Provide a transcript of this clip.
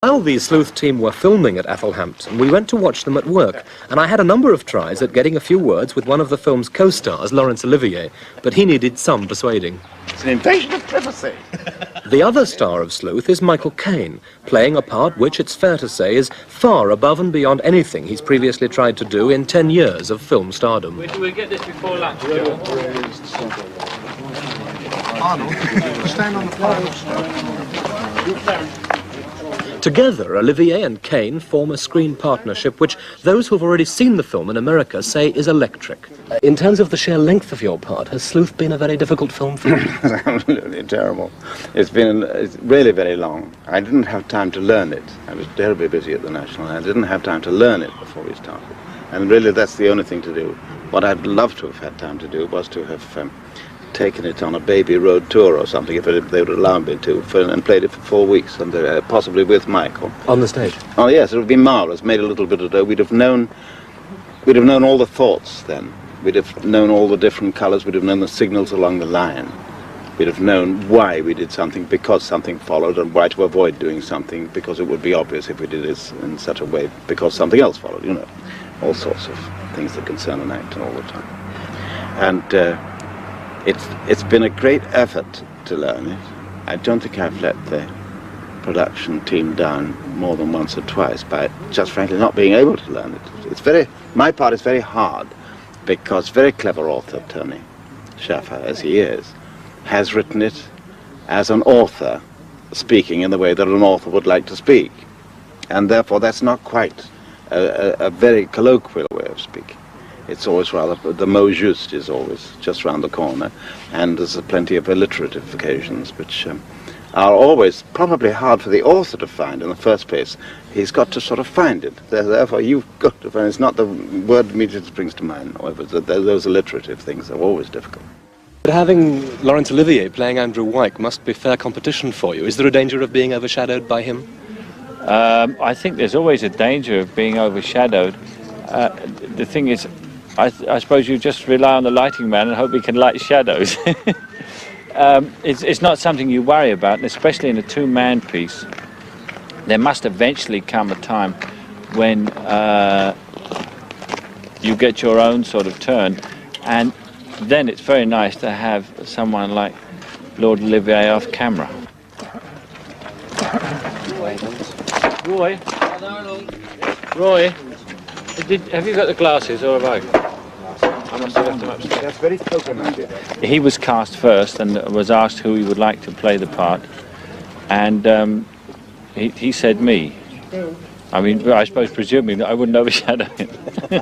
While the sleuth team were filming at Athelhampton, we went to watch them at work, and I had a number of tries at getting a few words with one of the film's co-stars, Laurence Olivier, but he needed some persuading. It's an invasion of privacy. The other star of Sleuth is Michael Кейн, playing a part which, it's fair to say, is far above and beyond anything he's previously tried to do in 10 years of film stardom. We'll get this before lunch, Joe. Arnold, stand on the pole. Together, Olivier and Кейn form a screen partnership which those who've already seen the film in America say is electric. In terms of the sheer length of your part, has Sleuth been a very difficult film for you? Absolutely terrible. It's really very long. I didn't have time to learn it. I was terribly busy at the National, and I didn't have time to learn it before we started. And really, that's the only thing to do. What I'd love to have had time to do was to have taken it on a baby road tour or something, if they would allow me to, and played it for 4 weeks, and possibly with Michael. On the stage? Oh yes, it would be marvellous. Made a little bit of dough. We'd have known all the thoughts then. We'd have known all the different colours. We'd have known the signals along the line. We'd have known why we did something, because something followed, and why to avoid doing something, because it would be obvious if we did it in such a way, because something else followed, you know. All sorts of things that concern an actor all the time. And it's been a great effort to learn it. I don't think I've let the production team down more than once or twice by just frankly not being able to learn it. My part is very hard, because very clever author Tony Schaffer, as he is, has written it as an author speaking in the way that an author would like to speak. And therefore that's not quite a very colloquial way of speaking. It's always rather, the mot juste is always just round the corner, and there's plenty of alliterative occasions which are always probably hard for the author to find in the first place. He's got to sort of find it. Therefore you've got to find it. It's not the word immediately that springs to mind, however, those alliterative things are always difficult. But having Laurence Olivier playing Andrew Wyke must be fair competition for you. Is there a danger of being overshadowed by him? I think there's always a danger of being overshadowed. The thing is, I suppose you just rely on the lighting man and hope he can light shadows. It's not something you worry about, and especially in a two-man piece. There must eventually come a time when you get your own sort of turn, and then it's very nice to have someone like Lord Olivier off camera. Roy, have you got the glasses, or have I? I must have left them upstairs. That's very token idea. He was cast first and was asked who he would like to play the part, and he said me. I mean, I suppose presuming that I wouldn't overshadow him.